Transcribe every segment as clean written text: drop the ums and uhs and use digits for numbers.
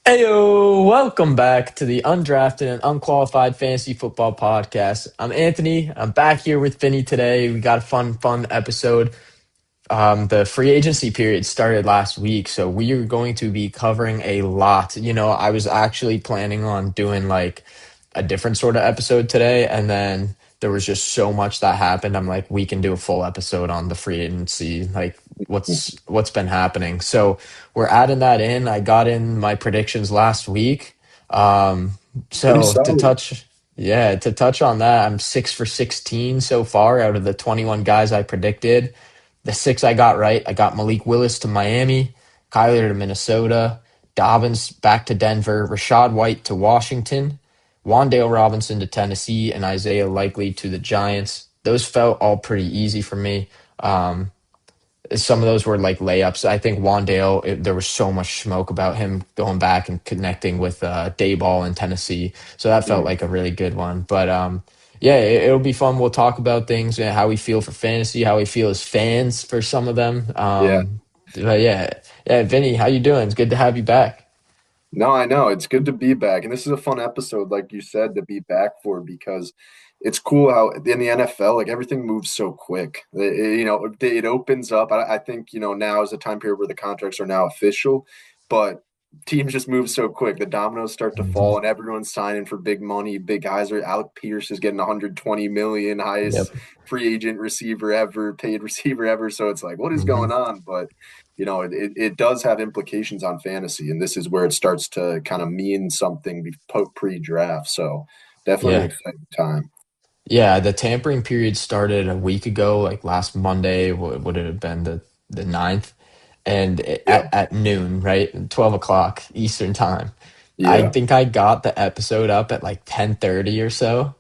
Heyo, welcome back to the Undrafted and Unqualified Fantasy Football Podcast. I'm Anthony. I'm back here with Vinny today. We got a fun episode. The free agency period started last week, so we are going to be covering a lot. I was actually planning on doing like a different sort of episode today, and then there was just so much that happened. I'm like, we can do a full episode on the free agency, like what's been happening. So we're adding that in. I got in my predictions last week. Um, Pretty so to solid. touch, yeah, to touch on that, I'm 6 for 16 so far out of the 21 guys I predicted. The six I got right, I got Malik Willis to Miami, Kyler to Minnesota, Dobbins back to Denver, Rashad White to Washington, Wandale Robinson to Tennessee, and Isaiah Likely to the Giants. Those felt all pretty easy for me. Um, some of those were like layups. I think Wandale, there was so much smoke about him going back and connecting with Dayball in Tennessee. So that felt Mm. like a really good one. But yeah, it'll be fun. We'll talk about things, how we feel for fantasy, how we feel as fans for some of them. Yeah. But yeah, Vinny, how you doing? It's good to have you back. No, I know. It's good to be back. And this is a fun episode, like you said, to be back for because it's cool how in the NFL, like everything moves so quick. It opens up. I think, now is the time period where the contracts are now official, but teams just move so quick. The dominoes start to fall Mhm. and everyone's signing for big money. Big guys are Alec Pierce is getting 120 million, highest Yep. free agent receiver ever, paid receiver ever. So it's like, what is hmm going on? But it does have implications on fantasy, and this is where it starts to kind of mean something pre-draft. So definitely an Yeah. exciting time. Yeah, the tampering period started a week ago, like last Monday. What would it have been the 9th? And Yeah, at noon, right? 12 o'clock Eastern time. I yeah, think I got the episode up at like 10:30 or so.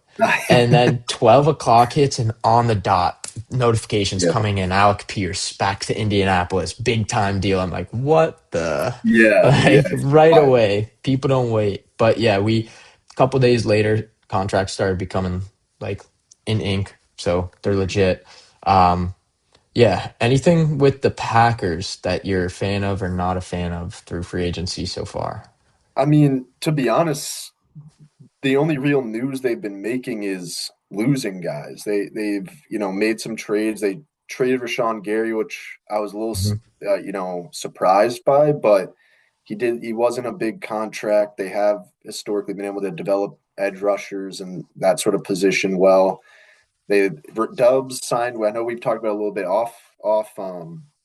And then 12 o'clock hits and on the dot, notifications yeah, coming in. Alec Pierce back to Indianapolis, big time deal. I'm like, what the? yeah, yeah. Like It's right wild. away. People don't wait. But yeah, a couple days later, contracts started becoming like in ink. So they're legit. Um, yeah. Anything with the Packers that you're a fan of or not a fan of through free agency so far? I mean, to be honest, the only real news they've been making is losing guys. They've made some trades. They traded Rashawn Gary, which I was a little Mhm. surprised by, but he wasn't a big contract. They have historically been able to develop edge rushers and that sort of position well. They Dubs signed. I know we've talked about a little bit off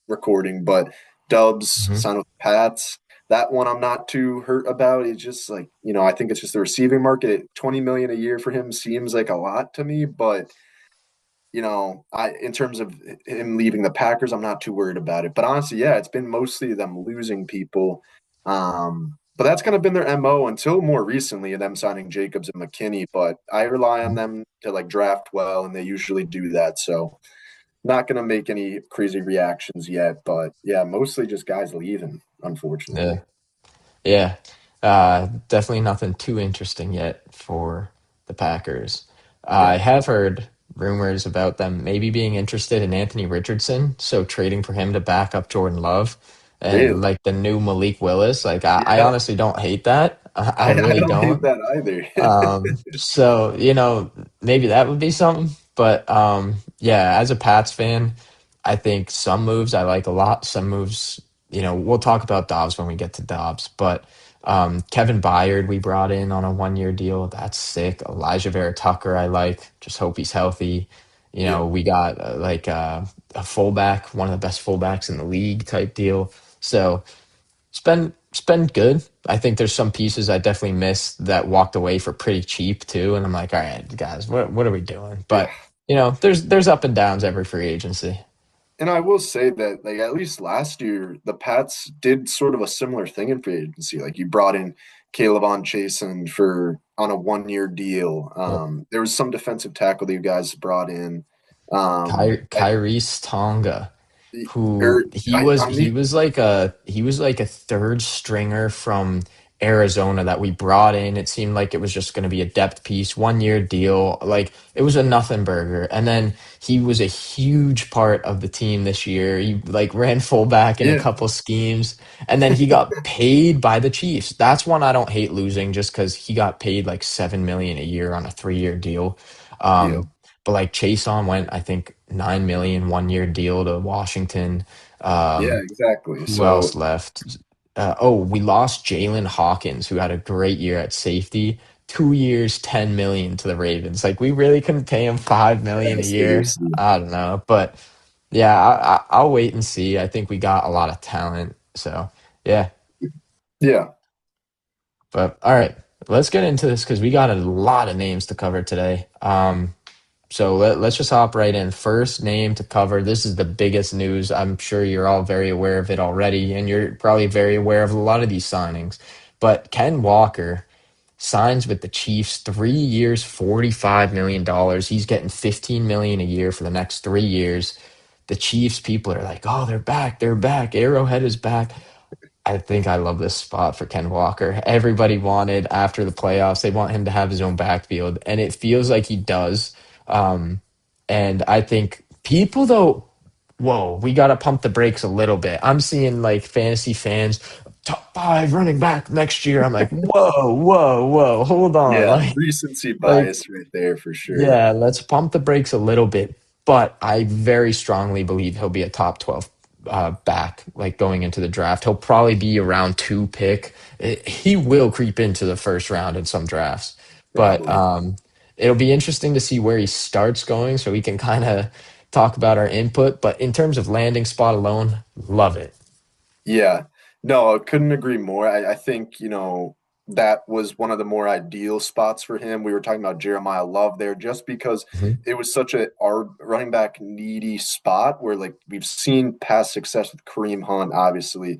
recording, but Dubs Mhm. signed with Pats. That one I'm not too hurt about. It's just like I think it's just the receiving market. 20 million a year for him seems like a lot to me, but I in terms of him leaving the Packers, I'm not too worried about it. But honestly, yeah, it's been mostly them losing people. But that's kind of been their MO until more recently, them signing Jacobs and McKinney. But I rely on them to like draft well, and they usually do that. So not gonna make any crazy reactions yet. But yeah, mostly just guys leaving, Yeah. unfortunately. Yeah. Definitely nothing too interesting yet for the Packers. I Yeah, have heard rumors about them maybe being interested in Anthony Richardson, so trading for him to back up Jordan Love and really. like the new Malik Willis. Like I Yeah, honestly don't hate that. I I really don't hate don't. that either. So, maybe that would be something. But yeah, as a Pats fan, I think some moves I like a lot. Some moves, we'll talk about Dobbs when we get to Dobbs. But Kevin Byard, we brought in on a 1 year deal. That's sick. Elijah Vera Tucker, I like. Just hope he's healthy. Yeah. We got a fullback, one of the best fullbacks in the league type deal. So it's been good. I think there's some pieces I definitely missed that walked away for pretty cheap too, and I'm like, all right, guys, what are we doing? Yeah. But there's up and downs every free agency. And I will say that, like, at least last year, the Pats did sort of a similar thing in free agency. Like, you brought in Caleb on Chasen for on a 1 year deal. Yep. There was some defensive tackle that you guys brought in. Um, I, Kyrie's Tonga, who or I he was mean, like a third stringer from Arizona that we brought in. It seemed like it was just going to be a depth piece, 1 year deal. Like it was a nothing burger. And then he was a huge part of the team this year. He like ran fullback in a Yeah, couple schemes, and then he got paid by the Chiefs. That's one I don't hate losing just because he got paid like 7 million a year on a 3 year deal. yeah, But like Chase on went, I think 9 million 1 year deal to Washington. yeah, Um, exactly. who So else left? We lost Jalen Hawkins, who had a great year at safety. 2 years, 10 million to the Ravens. Like we really couldn't pay him 5 million yeah, a year. seriously. I don't know, but yeah, I'll wait and see. I think we got a lot of talent, so yeah. Yeah, But all right, let's get into this because we got a lot of names to cover today. So let's just hop right in. First name to cover. This is the biggest news. I'm sure you're all very aware of it already, and you're probably very aware of a lot of these signings. But Ken Walker signs with the Chiefs, 3 years, $45 million. He's getting 15 million a year for the next 3 years. The Chiefs people are like, oh, they're back, they're back. Arrowhead is back. I think I love this spot for Ken Walker. Everybody wanted after the playoffs, they want him to have his own backfield, and it feels like he does. Um, and I think people, though, whoa, we got to pump the brakes a little bit. I'm seeing like fantasy fans, top five running back next year. I'm like, whoa, whoa, whoa, hold on. yeah, Like, recency like bias right there for sure. yeah, let's pump the brakes a little bit, but I very strongly believe he'll be a top 12 back, like going into the draft. He'll probably be a round two pick. He will creep into the first round in some drafts, but Probably. it'll be interesting to see where he starts going so we can kind of talk about our input. But in terms of landing spot alone, love it. Yeah. No, I couldn't agree more. I think, that was one of the more ideal spots for him. We were talking about Jeremiah Love there just because Mhm. it was such a our running back needy spot where like we've seen past success with Kareem Hunt, obviously.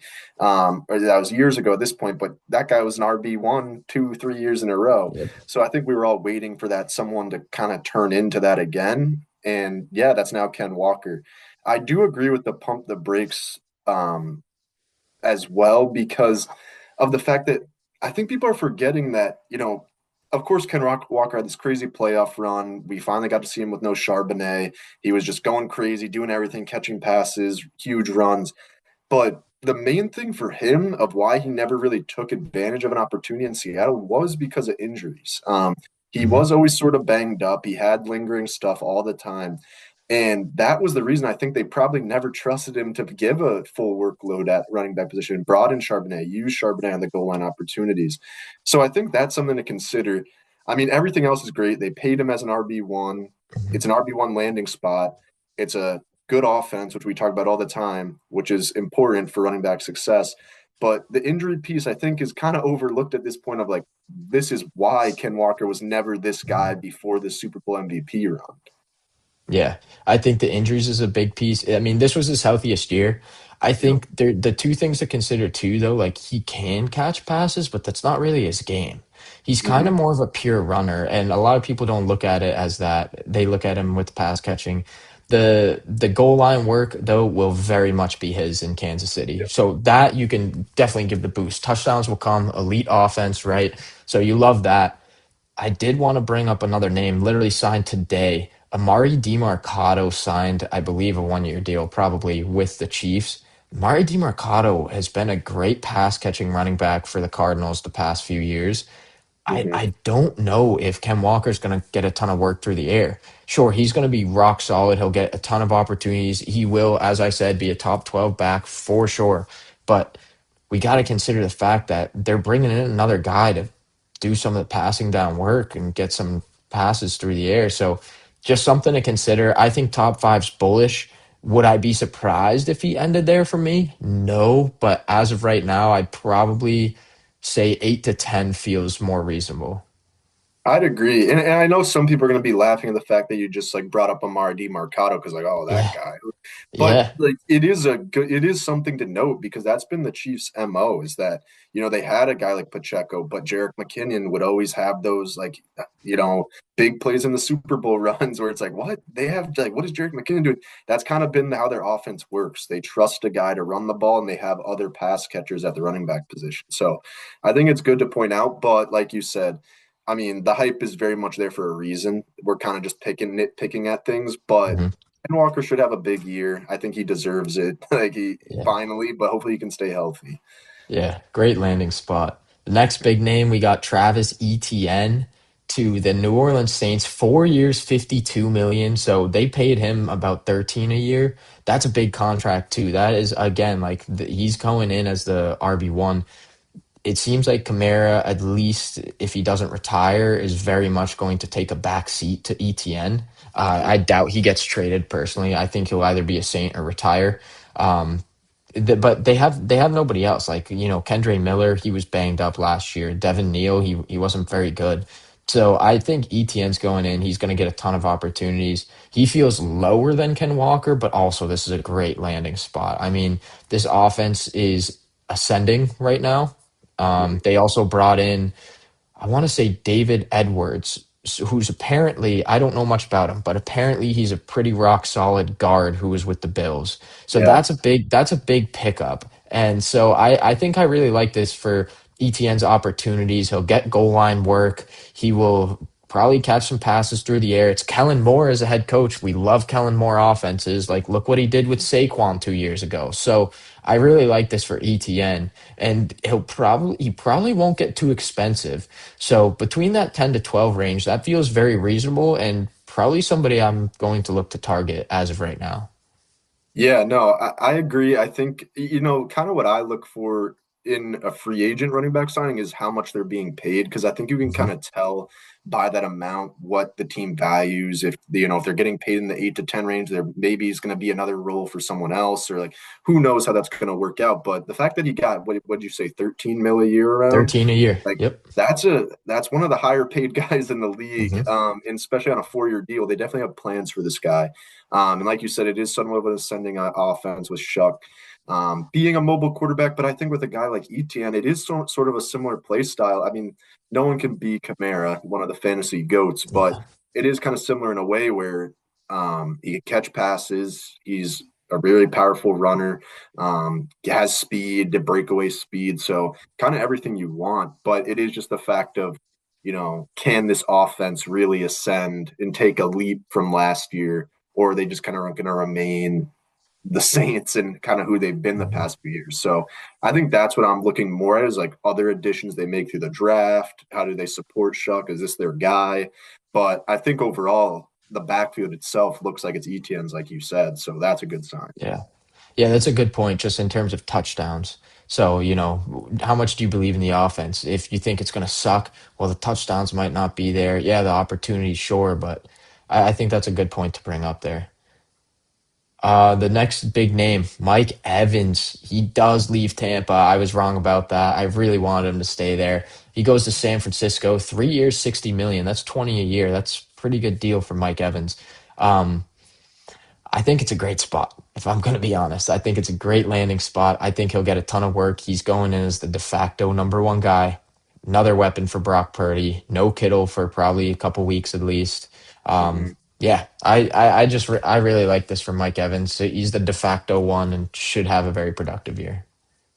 Or that was years ago at this point, but that guy was an RB1, 2, 3 years in a row. Yep. So I think we were all waiting for that someone to kind of turn into that again. And yeah, that's now Ken Walker. I do agree with the pump the brakes as well because of the fact that I think people are forgetting that, of course, Walker had this crazy playoff run. We finally got to see him with no Charbonnet. He was just going crazy, doing everything, catching passes, huge runs. But the main thing for him of why he never really took advantage of an opportunity in Seattle was because of injuries. He Mhm. was always sort of banged up. He had lingering stuff all the time. And that was the reason I think they probably never trusted him to give a full workload at running back position, brought in Charbonnet, used Charbonnet on the goal line opportunities. So I think that's something to consider. I mean, everything else is great. They paid him as an RB1. Mhm. It's an RB1 landing spot. It's a good offense, which we talk about all the time, which is important for running back success. But the injury piece, I think, is kind of overlooked at this point of like, this is why Ken Walker was never this guy before the Super Bowl MVP run. Yeah, I think the injuries is a big piece. I mean, this was his healthiest year. I Yep. think the two things to consider too, though, like he can catch passes, but that's not really his game. He's kind of Mm-hmm. more of a pure runner, and a lot of people don't look at it as that. They look at him with pass catching. The goal line work though will very much be his in Kansas City. Yep. So that you can definitely give the boost. Touchdowns will come, elite offense, right? So you love that. I did want to bring up another name, literally signed today. Amari DiMarcado signed, I believe, a 1 year deal, probably with the Chiefs. Amari DiMarcado has been a great pass catching running back for the Cardinals the past few years. Mm-hmm. I don't know if Ken Walker's going to get a ton of work through the air. Sure, he's going to be rock solid. He'll get a ton of opportunities. He will, as I said, be a top 12 back for sure. But we got to consider the fact that they're bringing in another guy to do some of the passing down work and get some passes through the air. So just something to consider. I think top five's bullish. Would I be surprised if he ended there for me? No, but as of right now, I'd probably say 8 to 10 feels more reasonable. I'd agree, and I know some people are going to be laughing at the fact that you just like brought up Amara Mercado because like, oh, that Yeah, guy. But yeah, like it is something to note because that's been the Chiefs' MO is that, they had a guy like Pacheco, but Jerick McKinnon would always have those like, big plays in the Super Bowl runs where it's like, what? They have like what is Jerick McKinnon doing? That's kind of been how their offense works. They trust a guy to run the ball and they have other pass catchers at the running back position. So I think it's good to point out, but like you said, I mean, the hype is very much there for a reason. We're kind of just nitpicking at things, but hmm Ken Walker should have a big year. I think he deserves it. Like he yeah, finally, but hopefully he can stay healthy. yeah. Great landing spot. The next big name we got Travis Etienne to the New Orleans Saints, 4 years, 52 million. So they paid him about 13 a year. That's a big contract too. That is again like he's going in as the RB1. It seems like Kamara, at least if he doesn't retire, is very much going to take a back seat to ETN. I doubt he gets traded personally. I think he'll either be a Saint or retire. Um, but they have nobody else. Like Kendre Miller, he was banged up last year. Devin Neal, he wasn't very good. So I think ETN's going in. He's going to get a ton of opportunities. He feels lower than Ken Walker, but also this is a great landing spot. I mean, this offense is ascending right now. Mhm. They also brought in, I want to say David Edwards, who's apparently, I don't know much about him, but apparently he's a pretty rock solid guard who was with the Bills. So Yeah. that's a big pickup. And so I think I really like this for ETN's opportunities. He'll get goal line work. He will probably catch some passes through the air. It's Kellen Moore as a head coach. We love Kellen Moore offenses. Like look what he did with Saquon 2 years ago. So I really like this for ETN, and he probably won't get too expensive. So between that 10 to 12 range, that feels very reasonable and probably somebody I'm going to look to target as of right now. Yeah, no, I agree. I think, kind of what I look for in a free agent running back signing is how much they're being paid. Because I think you can Mhm. kind of tell by that amount what the team values. If they're getting paid in the 8 to 10 range, there maybe is going to be another role for someone else, or like who knows how that's going to work out. But the fact that he got, what did you say, 13 mil a year around? 13 a year. Like Yep. that's one of the higher paid guys in the league, hmm and especially on a 4 year deal. They definitely have plans for this guy. And like you said, it is somewhat of an ascending offense with Shuck being a mobile quarterback. But I think with a guy like Etienne, it is sort of a similar play style. I mean, no one can be Kamara, one of the fantasy goats, but Yeah. it is kind of similar in a way where he can catch passes. He's a really powerful runner. He has speed, the breakaway speed. So kind of everything you want. But it is just the fact of, can this offense really ascend and take a leap from last year? Or are they just kind of going to remain the Saints and kind of who they've been the Mhm. past few years? So I think that's what I'm looking more at is like other additions they make through the draft. How do they support Shuck? Is this their guy? But I think overall, the backfield itself looks like it's ETN's, like you said. So that's a good sign. Yeah. Yeah, that's a good point just in terms of touchdowns. So, how much do you believe in the offense? If you think it's going to suck, well, the touchdowns might not be there. Yeah, the opportunity, sure, but I think that's a good point to bring up there. The next big name, Mike Evans. He does leave Tampa. I was wrong about that. I really wanted him to stay there. He goes to San Francisco, 3 years, 60 million. That's 20 a year. That's a pretty good deal for Mike Evans. Um, I think it's a great spot, if I'm going to be honest. I think it's a great landing spot. I think he'll get a ton of work. He's going in as the de facto number one guy. Another weapon for Brock Purdy. No Kittle for probably a couple weeks at least. Mhm. Yeah, I really like this for Mike Evans. He's the de facto one and should have a very productive year.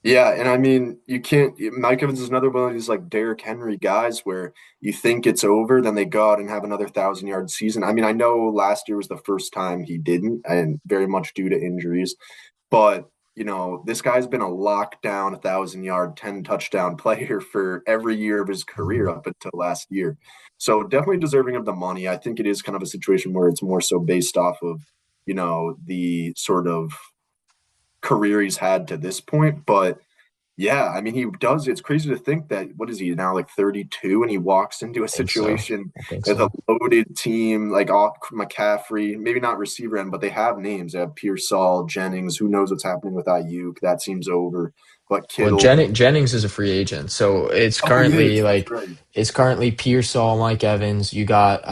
Yeah, and I mean, you can't. Mike Evans is another one of these like Derrick Henry guys where you think it's over, then they go out and have another 1,000 yard season. I mean, I know last year was the first time he didn't, and very much due to injuries. But this guy's been a lockdown 1,000 yard, 10 touchdown player for every year of his career Mhm. up until last year. So definitely deserving of the money. I think it is kind of a situation where it's more so based off of the sort of career he's had to this point, but yeah, I mean, he does. It's crazy to think that what is he now, like 32, and he walks into a I think so. situation I think with a so. loaded team like McCaffrey, maybe not receiver end, but they have names. They have Pearsall, Jennings. Who knows what's happening with Ayuk? That seems over. but Well, Kittle. Jennings is a free agent, so Oh, he is. That's right. it's currently Pearsall, Mike Evans. You got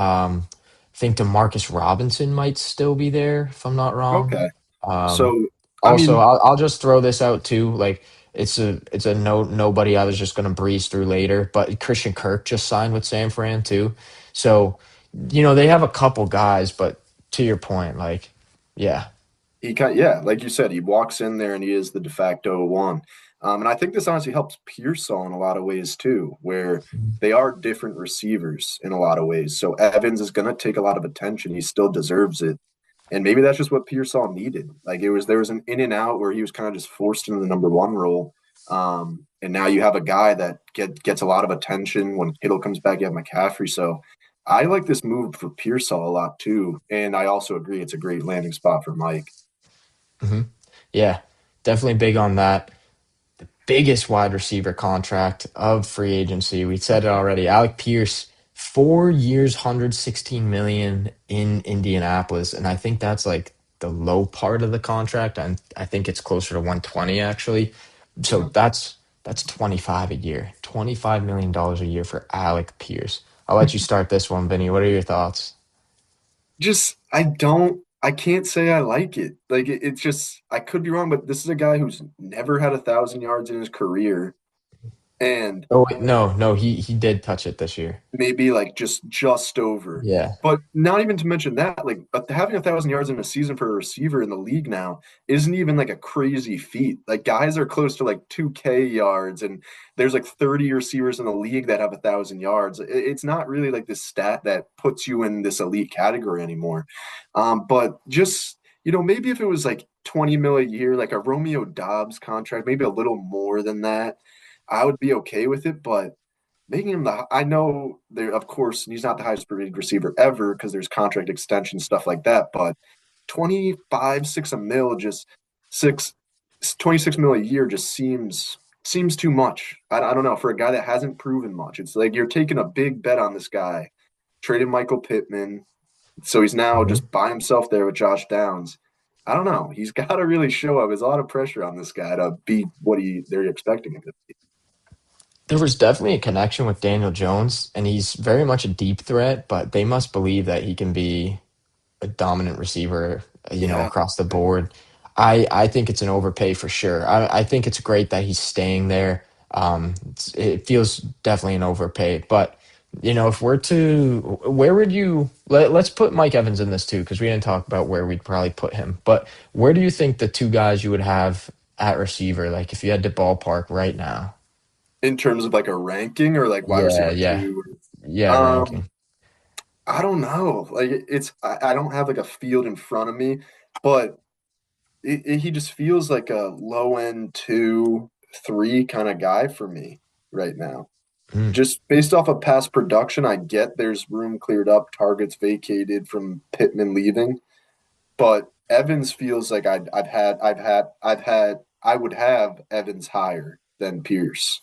I think Demarcus Robinson might still be there if I'm not wrong. Okay. Um, So, I Also, mean, I'll just throw this out too. Like it's a nobody I was just gonna breeze through later, but Christian Kirk just signed with San Fran too. So, they have a couple guys, but to your point, like, yeah. yeah, like you said, he walks in there and he is the de facto one. And I think this honestly helps Pearsall in a lot of ways too, where they are different receivers in a lot of ways. So Evans is going to take a lot of attention. He still deserves it. And maybe that's just what Pearsall needed. Like there was an in and out where he was kind of just forced into the number one role. And now you have a guy that gets a lot of attention. When Kittle comes back, you have McCaffrey. So I like this move for Pearsall a lot too. And I also agree it's a great landing spot for Mike. hmm Yeah, definitely big on that. Biggest wide receiver contract of free agency. We said it already. Alec Pierce, 4 years, 116 million in Indianapolis, and I think that's like the low part of the contract. And I think it's closer to 120 actually. So Yeah. that's 25 a year, $25 million a year for Alec Pierce. I'll let you start this one, Vinny. What are your thoughts? Just I can't say I like it. Like it's just I could be wrong, but this is a guy who's never had 1,000 yards in his career, and Oh wait, no, he did touch it this year. maybe like just over. Yeah. But not even to mention that, like having 1,000 yards in a season for a receiver in the league now isn't even like a crazy feat. Like guys are close to like 2K yards, and there's like 30 receivers in the league that have 1,000 yards. It's not really like this stat that puts you in this elite category anymore. But just maybe if it was like 20 mil a year, like a Romeo Dobbs contract, maybe a little more than that, I would be okay with it. But making him I know there, of course, he's not the highest paid receiver ever because there's contract extension stuff like that. But 25, 6 a mil, just six, 26 mil a year just seems too much. I don't know for a guy that hasn't proven much. It's like you're taking a big bet on this guy, traded Michael Pittman, so he's now Mhm. just by himself there with Josh Downs. I don't know. He's got to really show up. There's a lot of pressure on this guy to be what they're expecting him to be. There was definitely a connection with Daniel Jones, and he's very much a deep threat, but they must believe that he can be a dominant receiver, Yeah. across the board. I think it's an overpay for sure. I think it's great that he's staying there. It feels definitely an overpay, but if we're to, where would let's put Mike Evans in this too, because we didn't talk about where we'd probably put him. But where do you think the two guys you would have at receiver, like if you had to ballpark right now? In terms of like a ranking or like wide Yeah, receiver yeah, two. yeah, Um, ranking. I don't know. Like I don't have like a field in front of me, but he just feels like a low end 2, 3 kind of guy for me right now. Mm. Just based off of past production, I get there's room cleared up, targets vacated from Pittman leaving, but Evans feels like I would have Evans higher than Pierce.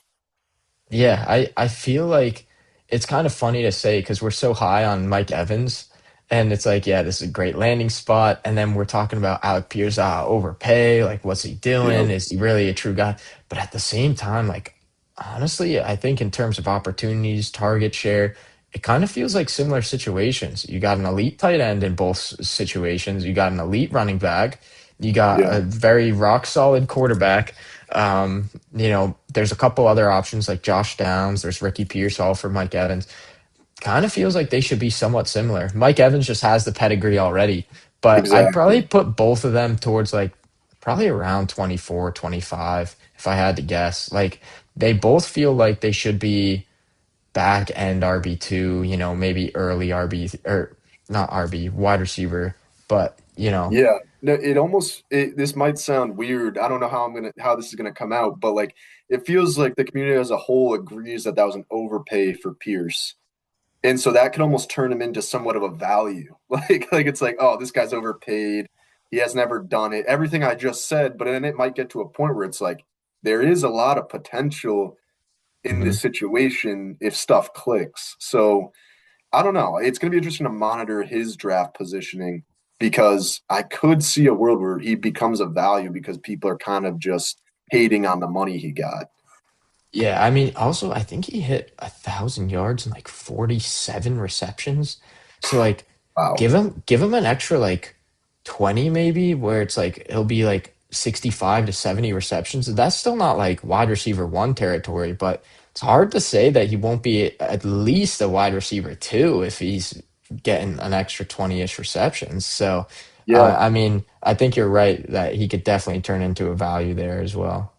Yeah, I feel like it's kind of funny to say because we're so high on Mike Evans, and it's like, yeah, this is a great landing spot, and then we're talking about Alec Pierce, overpay, like what's he Yeah, doing? Is he really a true guy? But at the same time, like honestly, I think in terms of opportunities, target share, it kind of feels like similar situations. You got an elite tight end in both situations. You got an elite running back. You got yeah, a very rock solid quarterback. There's a couple other options like Josh Downs. There's Ricky Pearsall for Mike Evans. Kind of feels like they should be somewhat similar. Mike Evans just has the pedigree already, but I'd probably exactly. put both of them towards like probably around 24, 25, if I had to guess. Like they both feel like they should be back end RB2, maybe early RB or not RB, wide receiver, but Yeah, no, this might sound weird. I don't know how this is gonna come out, but like it feels like the community as a whole agrees that that was an overpay for Pierce, and so that could almost turn him into somewhat of a value. Like it's like, oh, this guy's overpaid. He has never done it. Everything I just said, but then it might get to a point where it's like there is a lot of potential in Mhm. this situation if stuff clicks. So I don't know. It's going to be interesting to monitor his draft positioning because I could see a world where he becomes a value because people are kind of just hating on the money he got. Yeah, I mean, also I think he hit 1,000 yards and like 47 receptions. So like, Wow. give him an extra like 20 maybe, where it's like he'll be like 65 to 70 receptions. That's still not like wide receiver one territory, but it's hard to say that he won't be at least a wide receiver two if he's getting an extra 20-ish receptions. So, Yeah. I mean, I think you're right that he could definitely turn into a value there as well.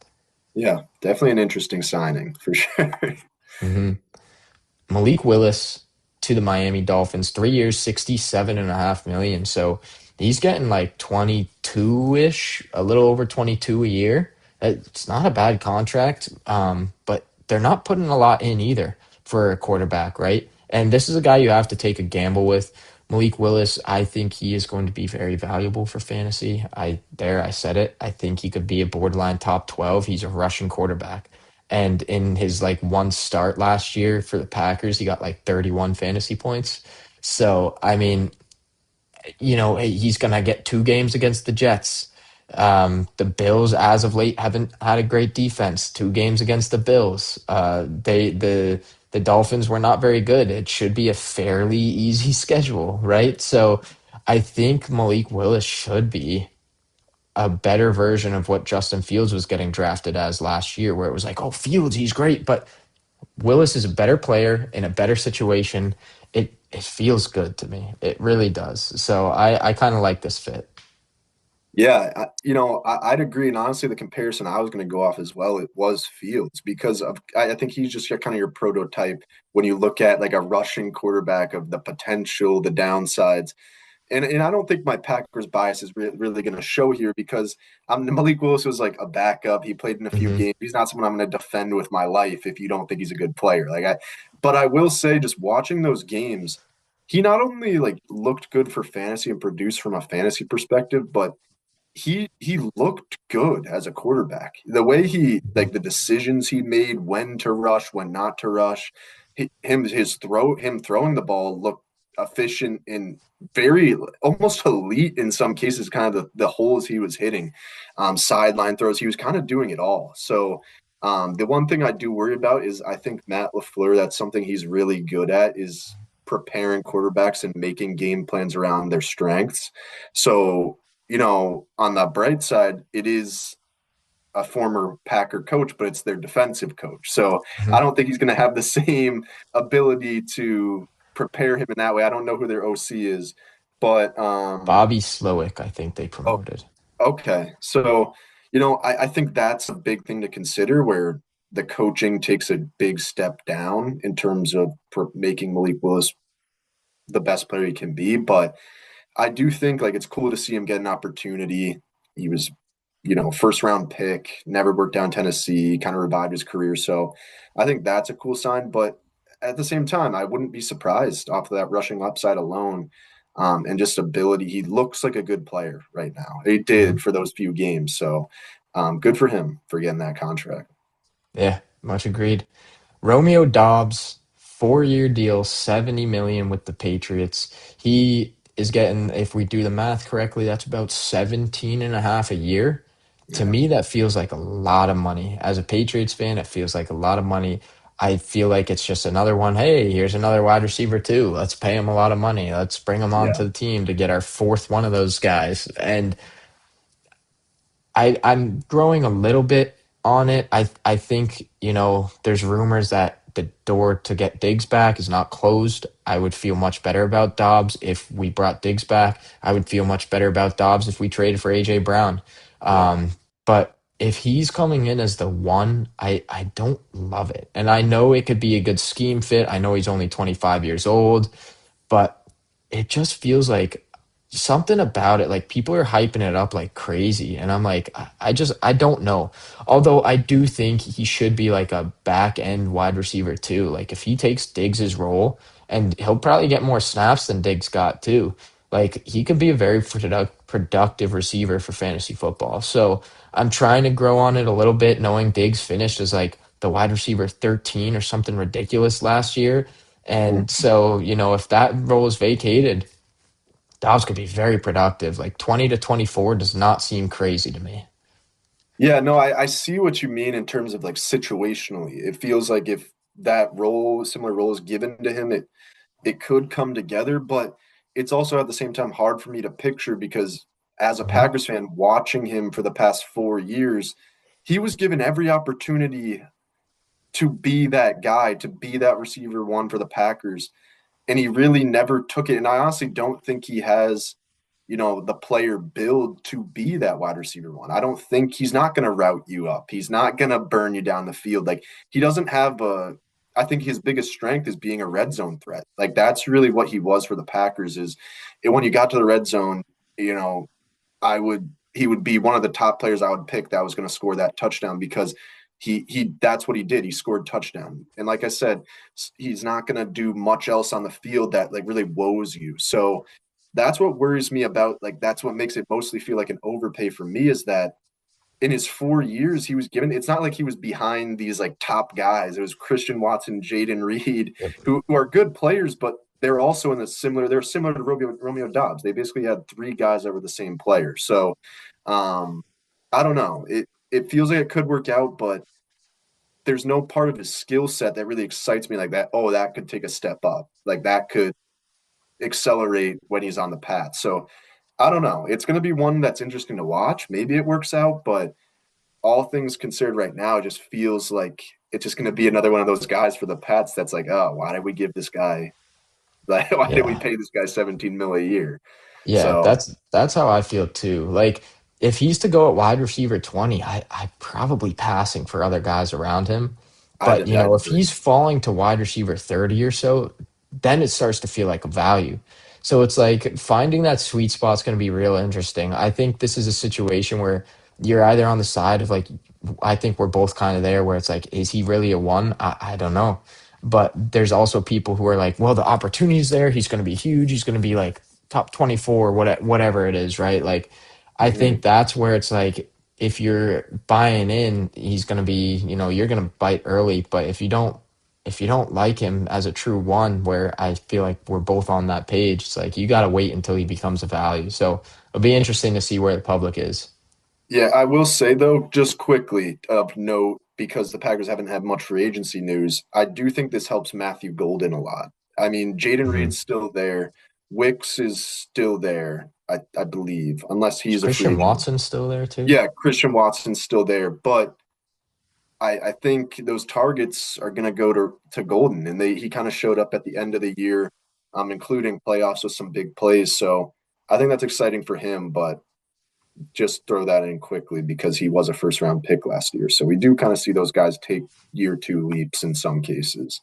Yeah. Definitely an interesting signing for sure. Mhm. Malik Willis to the Miami Dolphins, 3 years, 67.5 million. So he's getting like 22-ish, a little over 22 a year. It's not a bad contract, but they're not putting a lot in either for a quarterback, right? And this is a guy you have to take a gamble with. Malik Willis, I think he is going to be very valuable for fantasy. I said it. I think he could be a borderline top 12. He's a Russian quarterback. And in his like one start last year for the Packers, he got like 31 fantasy points. So, I mean, he's going to get two games against the Jets. The Bills, as of late, haven't had a great defense. Two games against the Bills. The Dolphins were not very good. It should be a fairly easy schedule, right? So, I think Malik Willis should be a better version of what Justin Fields was getting drafted as last year, where it was like, oh, Fields, he's great, but Willis is a better player in a better situation. It feels good to me. It really does. So I kind of like this fit. Yeah, I'd agree. And honestly, the comparison I was going to go off as well, it was Fields because I think he's just kind of your prototype when you look at like a rushing quarterback of the potential, the downsides. And I don't think my Packers bias is really going to show here because Malik Willis was like a backup. He played in a few Hmm. games. He's not someone I'm going to defend with my life if you don't think he's a good player. But I will say, just watching those games, he not only like looked good for fantasy and produced from a fantasy perspective, but he looked good as a quarterback. The way he like the decisions he made, when to rush, when not to rush, him throwing the ball looked efficient and very almost elite in some cases. Kind of the holes he was hitting, sideline throws. He was kind of doing it all. So. The one thing I do worry about is I think Matt LaFleur, that's something he's really good at, is preparing quarterbacks and making game plans around their strengths. So on the bright side, it is a former Packer coach, but it's their defensive coach. So I Hmm. don't think he's going to have the same ability to prepare him in that way. I don't know who their OC is, but Bobby Slowick, I think they oh, promoted. okay. So I think that's a big thing to consider where the coaching takes a big step down in terms of making Malik Willis the best player he can be. But I do think like it's cool to see him get an opportunity. He was, first round pick, never worked down Tennessee, kind of revived his career. So I think that's a cool sign. But at the same time, I wouldn't be surprised off of that rushing upside alone, and just ability. He looks like a good player right now. He did Mhm. for those few games. So good for him for getting that contract. Yeah, much agreed. Romeo Dobbs, 4-year deal, 70 million with the Patriots. He is getting, if we do the math correctly, that's about 17 and a half a year. To Yeah. me, that feels like a lot of money. As a Patriots fan, it feels like a lot of money. I feel like it's just another one. Hey, here's another wide receiver too. Let's pay him a lot of money. Let's bring him onto Yeah. the team to get our fourth one of those guys. And I'm growing a little bit on it. I think, there's rumors that the door to get Diggs back is not closed. I would feel much better about Dobbs if we brought Diggs back. I would feel much better about Dobbs if we traded for AJ Brown. Yeah. But if he's coming in as the one, I don't love it. And I know it could be a good scheme fit. I know he's only 25 years old, but it just feels like something about it. Like people are hyping it up like crazy. And I'm like, I don't know. Although I do think he should be like a back end wide receiver too. Like if he takes Diggs's role, and he'll probably get more snaps than Diggs got too. Like he could be a very productive receiver for fantasy football. So I'm trying to grow on it a little bit, knowing Diggs finished as like the wide receiver 13 or something ridiculous last year. Mhm. And so, if that role is vacated, Dobbs could be very productive. Like 20 to 24 does not seem crazy to me. Yeah, no, I see what you mean in terms of like situationally. It feels like if that role, similar role is given to him, it could come together, but it's also at the same time hard for me to picture because as a Mhm. Packers fan, watching him for the past 4 years, he was given every opportunity to be that guy, to be that receiver one for the Packers, and he really never took it. And I honestly don't think he has, the player build to be that wide receiver one. I don't think he's not going to route you up. He's not going to burn you down the field. Like he doesn't have a. I think his biggest strength is being a red zone threat. Like that's really what he was for the Packers. Is when you got to the red zone, he would be one of the top players I would pick that was going to score that touchdown because he that's what he did. He scored touchdown. And like I said, he's not going to do much else on the field that like really woes you. So that's what worries me about like that's what makes it mostly feel like an overpay for me is that in his 4 years he was given it's not like he was behind these like top guys. It was Christian Watson, Jaden Reed, Yep. who are good players, but they're similar to Romeo Dobbs. They basically had three guys that were the same player. So um I don't know. It feels like it could work out, but there's no part of his skill set that really excites me like that. Oh, that could take a step up. Like that could accelerate when he's on the path. So I don't know. It's going to be one that's interesting to watch. Maybe it works out, but all things considered right now, it just feels like it's just going to be another one of those guys for the Pats that's like, oh, why did we give this guy, like, why did we Yeah. pay this guy 17 mil a year? Yeah, So that's how I feel too. Like if he's to go at wide receiver 20, I probably passing for other guys around him. But I'd if he's agree. falling to wide receiver 30 or so, then it starts to feel like a value. So it's like finding that sweet spot's going to be real interesting. I think this is a situation where you're either on the side of like I think we're both kind of there where it's like, is he really a one? I don't know. But there's also people who are like, well, the opportunity's there. He's going to be huge. He's going to be like top 24, whatever it is, right? Like, I Hmm. think that's where it's like, if you're buying in, he's going to be, you're going to bite early. But if you don't like him as a true one, where I feel like we're both on that page, it's like you got to wait until he becomes a value. So it'll be interesting to see where the public is. Yeah, I will say though, just quickly of note, because the Packers haven't had much free agency news, I do think this helps Matthew Golden a lot. I mean, Jaden Mhm. Reed's still there. Wicks is still there, I believe, unless Is he's a free Christian agent. Watson still there too? Yeah, Christian Watson's still there, but I think those targets are going to go to Golden, and he kind of showed up at the end of the year, including playoffs with some big plays. So I think that's exciting for him, but just throw that in quickly because he was a first round pick last year. So we do kind of see those guys take year two leaps in some cases.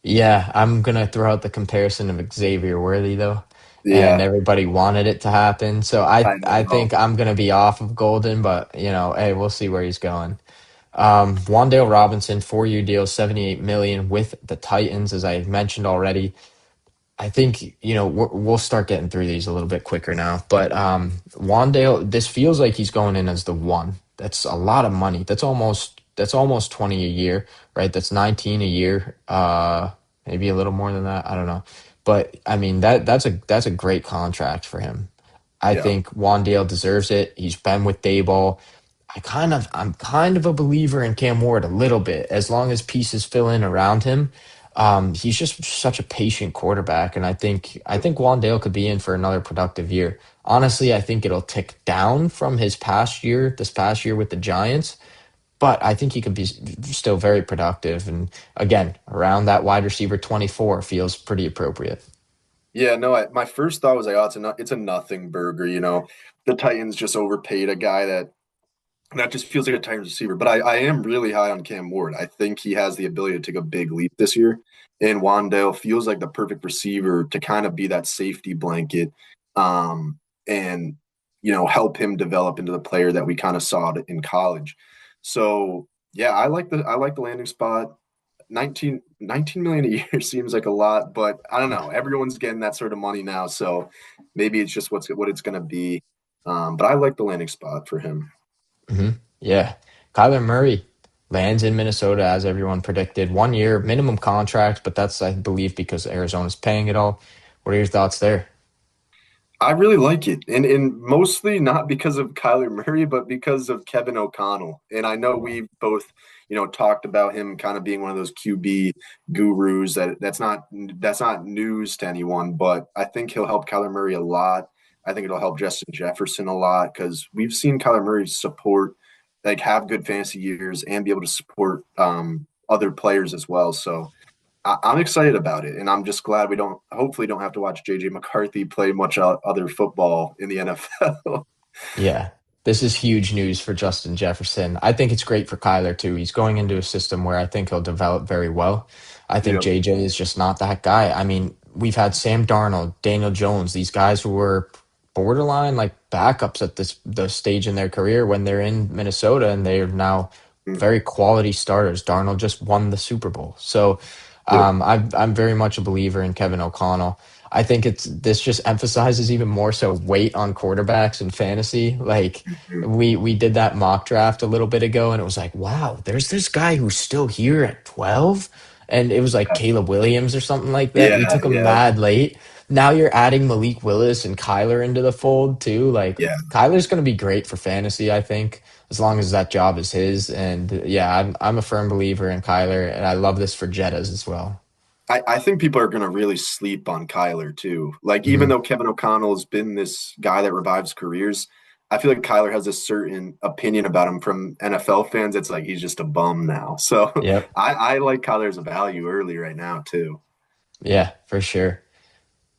Yeah, I'm gonna throw out the comparison of Xavier Worthy though, and Yeah, everybody wanted it to happen. So I I I know. think I'm gonna be off of Golden, but hey, we'll see where he's going. Wandale Robinson, 4-year deal, 78 million with the Titans, as I mentioned already. I think we'll start getting through these a little bit quicker now. But Wandale, this feels like he's going in as the one. That's a lot of money. That's almost 20 a year, right? That's 19 a year. Maybe a little more than that. I don't know. But I mean that's a great contract for him. I Yeah. think Wandale deserves it. He's been with Dayball. I'm kind of a believer in Cam Ward a little bit, as long as pieces fill in around him. He's just such a patient quarterback, and I think Wandale could be in for another productive year. Honestly, I think it'll tick down from this past year with the Giants, but I think he could be still very productive. And again, around that wide receiver 24 feels pretty appropriate. Yeah, no, my first thought was like, oh, it's a nothing burger, The Titans just overpaid a guy that just feels like a Titans receiver. But I am really high on Cam Ward. I think he has the ability to take a big leap this year. And Wandale feels like the perfect receiver to kind of be that safety blanket, and help him develop into the player that we kind of saw in college. So yeah, I like the landing spot. 19 million a year seems like a lot, but I don't know. Everyone's getting that sort of money now, so maybe it's just what it's going to be. But I like the landing spot for him. hmm Yeah. Kyler Murray lands in Minnesota as everyone predicted. 1 year minimum contract, but that's, I believe, because Arizona's paying it all. What are your thoughts there? I really like it, and mostly not because of Kyler Murray, but because of Kevin O'Connell. And I know we've both, talked about him kind of being one of those QB gurus. That's not news to anyone, but I think he'll help Kyler Murray a lot. I think it'll help Justin Jefferson a lot because we've seen Kyler Murray support, like have good fantasy years and be able to support other players as well. So I'm excited about it, and I'm just glad we hopefully don't have to watch JJ McCarthy play much other football in the NFL. Yeah, this is huge news for Justin Jefferson. I think it's great for Kyler too. He's going into a system where I think he'll develop very well. I think Yep. JJ is just not that guy. I mean, we've had Sam Darnold, Daniel Jones, these guys who were borderline like backups at the stage in their career when they're in Minnesota, and they're now Mm. very quality starters. Darnold just won the Super Bowl. So Yep. I'm very much a believer in Kevin O'Connell. I think this just emphasizes even more so weight on quarterbacks in fantasy. Like Mhm. we did that mock draft a little bit ago, and it was like, wow, there's this guy who's still here at 12, and it was like Caleb Williams or something like that. We Yeah, took him yeah, mad late. Now you're adding Malik Willis and Kyler into the fold too. Like yeah. Kyler's going to be great for fantasy, I think, as long as that job is his. And yeah, I'm a firm believer in Kyler, and I love this for Jettas as well. I think people are going to really sleep on Kyler too. Like, even Hmm. though Kevin O'Connell has been this guy that revives careers, I feel like Kyler has a certain opinion about him from NFL fans. It's like he's just a bum now. So Yep. I like Kyler's value early right now too. Yeah, for sure.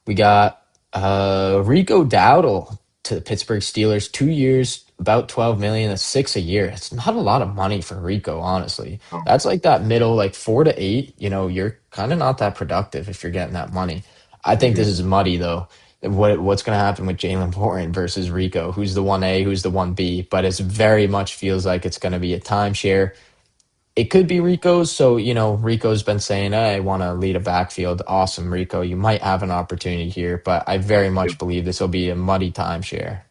We got Rico Dowdle to the Pittsburgh Steelers, 2 years, about 12 million. That's six a year. It's not a lot of money for Rico, honestly. Oh, That's like that middle, like 4 to 8. You're kind of not that productive if you're getting that money. I think mhm. this is muddy though. What's going to happen with Jalen Warren versus Rico? Who's the 1A? Who's the 1B? But it's very much feels like it's going to be a timeshare. It could be Rico's. So, Rico's been saying, hey, I want to lead a backfield. Awesome, Rico. You might have an opportunity here, but I very much believe this will be a muddy timeshare.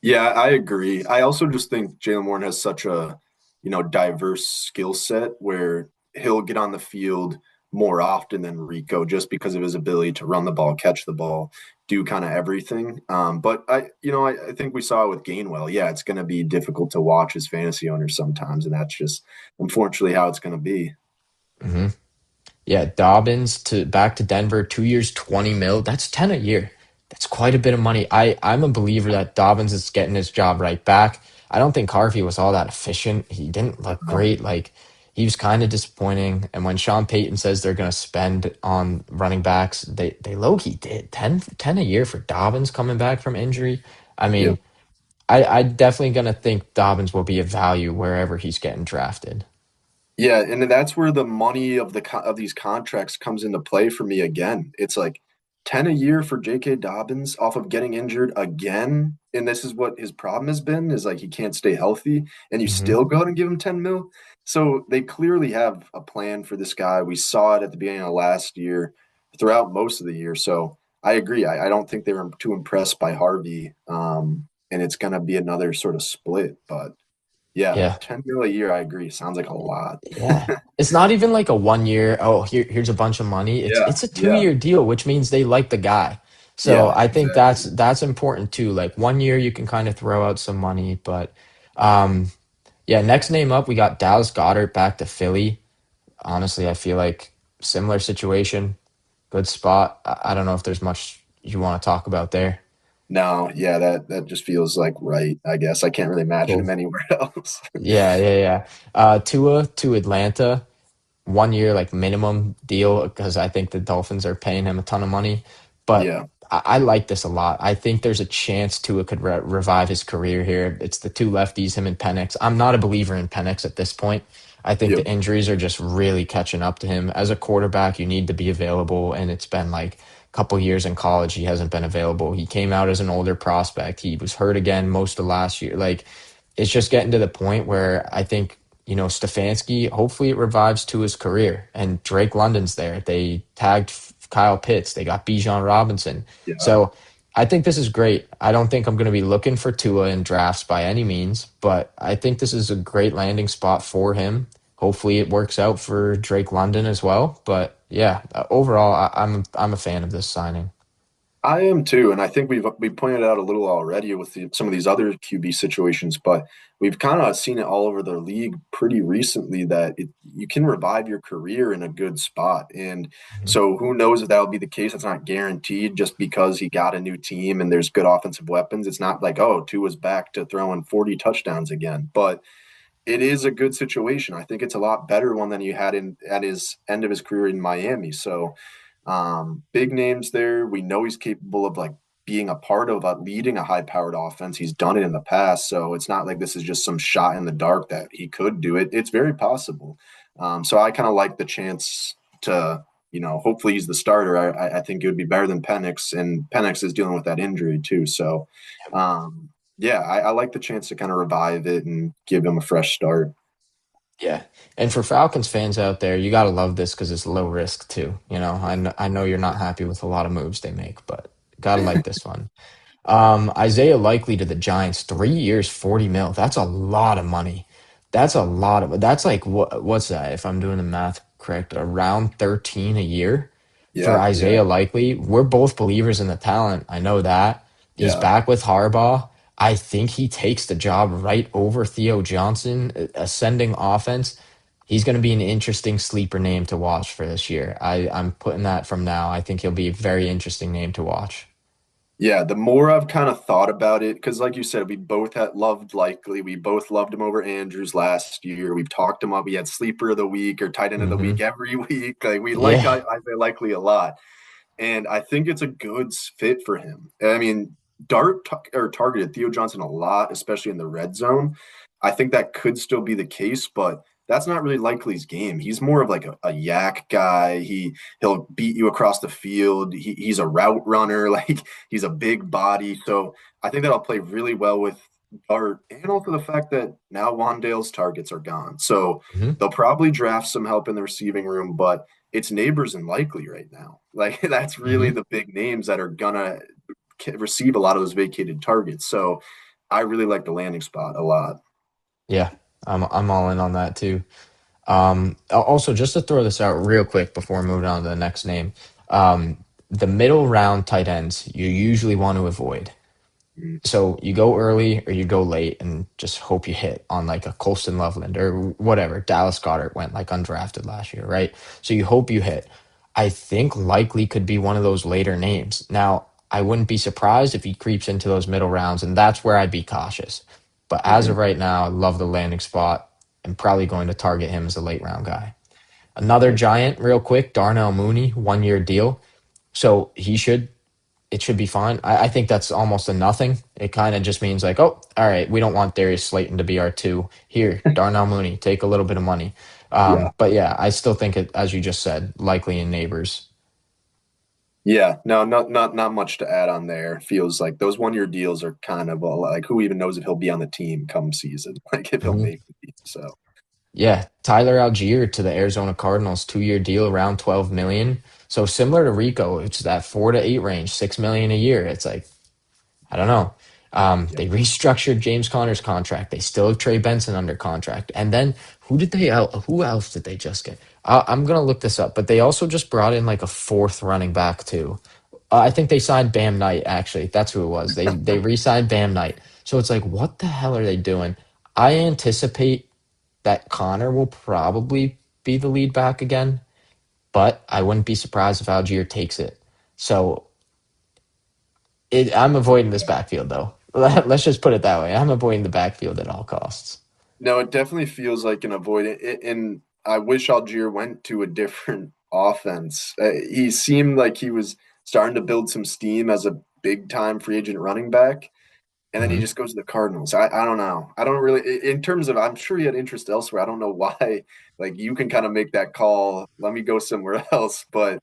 Yeah, I agree. I also just think Jalen Warren has such a, diverse skill set where he'll get on the field more often than Rico just because of his ability to run the ball, catch the ball, do kind of everything. But I think we saw it with Gainwell. Yeah, it's going to be difficult to watch as fantasy owners sometimes, and that's just unfortunately how it's going to be. Hmm. Yeah, Dobbins to back to Denver, 2 years, 20 mil. That's 10 a year. That's quite a bit of money. I'm a believer that Dobbins is getting his job right back. I don't think Harvey was all that efficient. He didn't look Um, great. Like he was kind of disappointing. And when Sean Payton says they're going to spend on running backs, they low key did 10 a year for Dobbins coming back from injury. I yeah. mean, I definitely going to think Dobbins will be a value wherever he's getting drafted. Yeah, and that's where the money of these contracts comes into play for me again. It's like 10 a year for J.K. Dobbins off of getting injured again, and this is what his problem has been is like he can't stay healthy, and you Hmm. still go out and give him 10 mil. So they clearly have a plan for this guy. We saw it at the beginning of last year, throughout most of the year. So I agree. I don't think they were too impressed by Harvey, and it's going to be another sort of split, but. Yeah, Yeah. 10 mil a year, I agree. Sounds like a lot. Yeah. It's not even like a 1 year, oh, here's a bunch of money. It's Yeah, it's a two yeah, year deal, which means they like the guy. So yeah, I think that's exactly. that's important too. Like 1 year you can kind of throw out some money, but um yeah, next name up we got Dallas Goddard back to Philly. Honestly, I feel like similar situation, good spot. I don't know if there's much you want to talk about there. No, yeah, that just feels like right, I guess. I can't really imagine him Cool. anywhere else. Yeah, yeah, yeah. Tua to Atlanta. 1 year like minimum deal because I think the Dolphins are paying him a ton of money. But Yeah, I like this a lot. I think there's a chance Tua could revive his career here. It's the two lefties, him and Penix. I'm not a believer in Penix at this point. I think yeah, the injuries are just really catching up to him. As a quarterback, you need to be available, and it's been like a couple years in college he hasn't been available. He came out as an older prospect. He was hurt again most of last year. Like it's just getting to the point where I think Stefanski, hopefully it revives to his career. And Drake London's there. They tagged Kyle Pitts. They got Bijan Robinson. yeah. So I think this is great. I don't think I'm going to be looking for Tua in drafts by any means, but I think this is a great landing spot for him. Hopefully it works out for Drake London as well. But yeah, overall, I'm a fan of this signing. I am too, and I think we pointed out a little already with some of these other QB situations, but we've kind of seen it all over the league pretty recently that you can revive your career in a good spot, and Mhm. so who knows if that'll be the case? It's not guaranteed just because he got a new team and there's good offensive weapons. It's not like Tua's back to throwing 40 touchdowns again, but it is a good situation. I think it's a lot better one than you had in at his end of his career in Miami. So big names there. We know he's capable of like being a part of leading a high-powered offense. He's done it in the past, so it's not like this is just some shot in the dark that he could do it. It's very possible. So I kind of like the chance to, hopefully he's the starter. I think it would be better than Penix, and Penix is dealing with that injury too. So, yeah, I like the chance to kind of revive it and give him a fresh start. Yeah. And for Falcons fans out there, you got to love this because it's low risk too. I know you're not happy with a lot of moves they make, but got to like this one. Isaiah Likely to the Giants, 3 years, 40 mil. That's a lot of money. That's like, what's that? If I'm doing the math correct, around 13 a year for Yeah, yeah, Isaiah Likely. We're both believers in the talent. I know that. He's yeah. back with Harbaugh. I think he takes the job right over Theo Johnson, ascending offense. He's going to be an interesting sleeper name to watch for this year. I'm putting that from now. I think he'll be a very interesting name to watch. Yeah, the more I've kind of thought about it, because like you said, we both had loved Likely. We both loved him over Andrews last year. We've talked him up. We had sleeper of the week or tight end of the Hmm. week every week. Like we like Yeah. Isaiah Likely a lot, and I think it's a good fit for him. I mean, Dart or targeted Theo Johnson a lot, especially in the red zone. I think that could still be the case, but that's not really Likely's game. He's more of like a yak guy. He'll beat you across the field. He's a route runner. Like he's a big body. So I think that'll play really well with Dart, and also the fact that now Wandale's targets are gone. So Hmm. they'll probably draft some help in the receiving room, but it's Neighbors and Likely right now. Like that's really Hmm. the big names that are gonna receive a lot of those vacated targets. So I really like the landing spot a lot. Yeah. I'm all in on that too. Also, just to throw this out real quick before moving on to the next name, the middle round tight ends you usually want to avoid. Mm, So you go early or you go late and just hope you hit on like a Colston Loveland or whatever. Dallas Goddard went like undrafted last year, right? So you hope you hit. I think likely could be one of those later names. Now, I wouldn't be surprised if he creeps into those middle rounds, and that's where I'd be cautious. But as mhm. of right now, I love the landing spot and probably going to target him as a late round guy. Another Nice. giant, real quick, Darnell Mooney, 1 year deal. So it should be fine. I think that's almost a nothing. It kind of just means like, oh, all right, we don't want Darius Slayton to be our two. Here, Darnell Mooney, take a little bit of money. Yeah. But yeah, I still think it, as you just said, likely in neighbors. Yeah. No, not much to add on there. Feels like those 1 year deals are kind of like who even knows if he'll be on the team come season, like if he'll Hmm. make the team. So Yeah, Tyler Algier to the Arizona Cardinals, 2 year deal, around 12 million. So similar to Rico, it's that 4 to 8 range, 6 million a year. It's like I don't know. yeah. They restructured James Conner's contract. They still have Trey Benson under contract. And then who else did they just get? I'm gonna look this up, but they also just brought in like a fourth running back too. I think they signed Bam Knight. Actually, that's who it was. They re-signed Bam Knight. So it's like, what the hell are they doing? I anticipate that Connor will probably be the lead back again, but I wouldn't be surprised if Algier takes it. So I'm avoiding this backfield though. Let's just put it that way. I'm avoiding the backfield at all costs. No, it definitely feels like an avoid it, and I wish Algier went to a different offense. He seemed like he was starting to build some steam as a big time free agent running back, and then he Hmm. just goes to the Cardinals. I don't know. I don't really in terms of I'm sure he had interest elsewhere. I don't know why. Like you can kind of make that call. Let me go somewhere else, but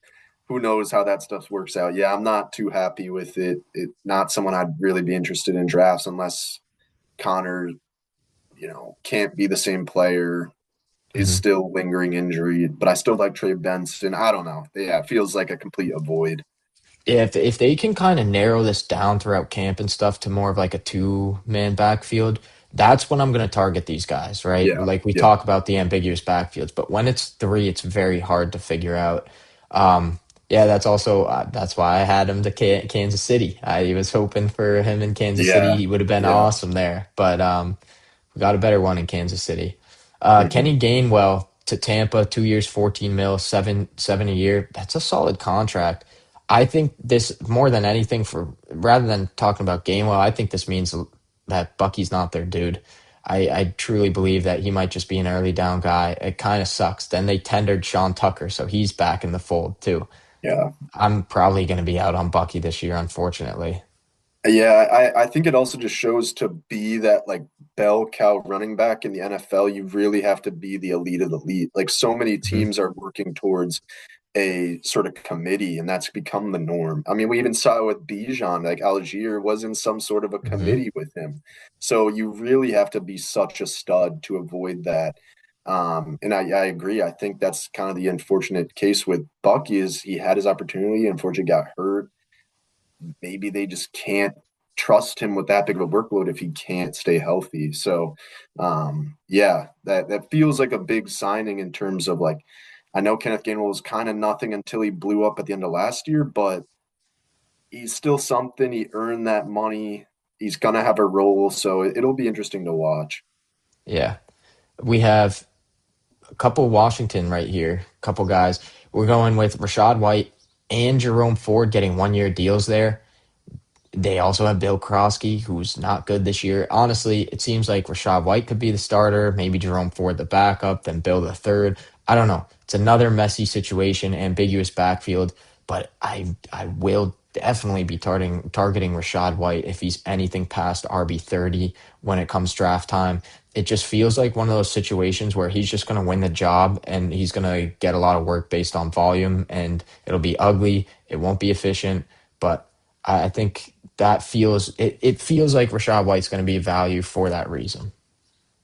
who knows how that stuff works out. Yeah, I'm not too happy with it. It's not someone I'd really be interested in drafts unless Connor, can't be the same player, is Hmm. still lingering injury, but I still like Trey Benson. I don't know. Yeah, it feels like a complete avoid. If they can kind of narrow this down throughout camp and stuff to more of like a 2 man backfield, that's when I'm going to target these guys, right? Yeah, Like we yeah, talk about the ambiguous backfields, but when it's three, it's very hard to figure out. Yeah, that's why I had him to Kansas City. I was hoping for him in Kansas City. Yeah, He would have been yeah. awesome there, but we got a better one in Kansas City. Hmm. Kenny Gainwell to Tampa, 2 years, 14 mil, seven a year. That's a solid contract. I think this more than anything for rather than talking about Gainwell, I think this means that Bucky's not their dude. I truly believe that he might just be an early down guy. It kind of sucks. Then they tendered Sean Tucker, so he's back in the fold too. Yeah. I'm probably going to be out on Bucky this year, unfortunately. Yeah, I think it also just shows to be that like bell cow running back in the NFL, you really have to be the elite of the elite. Like so many Hmm. teams are working towards a sort of committee, and that's become the norm. I mean, we even saw it with Bijan, like Algier was in some sort of a Hmm. committee with him. So you really have to be such a stud to avoid that. And I agree. I think that's kind of the unfortunate case with Bucky is he had his opportunity, unfortunately got hurt. Maybe they just can't trust him with that big of a workload if he can't stay healthy. So, yeah, that feels like a big signing in terms of like, I know Kenneth Gainwell was kind of nothing until he blew up at the end of last year, but he's still something. He earned that money. He's gonna have a role, so it'll be interesting to watch. Yeah. We have a couple Washington right here, a couple guys. We're going with Rashad White and Jerome Ford getting 1 year deals there. They also have Bill Krosky, who's not good this year. Honestly, it seems like Rashad White could be the starter, maybe Jerome Ford the backup, then Bill the third. I don't know. It's another messy situation, ambiguous backfield, but I will definitely be targeting Rashad White if he's anything past RB30 when it comes draft time. It just feels like one of those situations where he's just going to win the job and he's going to get a lot of work based on volume, and it'll be ugly. It won't be efficient, but I think it feels like Rashad White's going to be a value for that reason.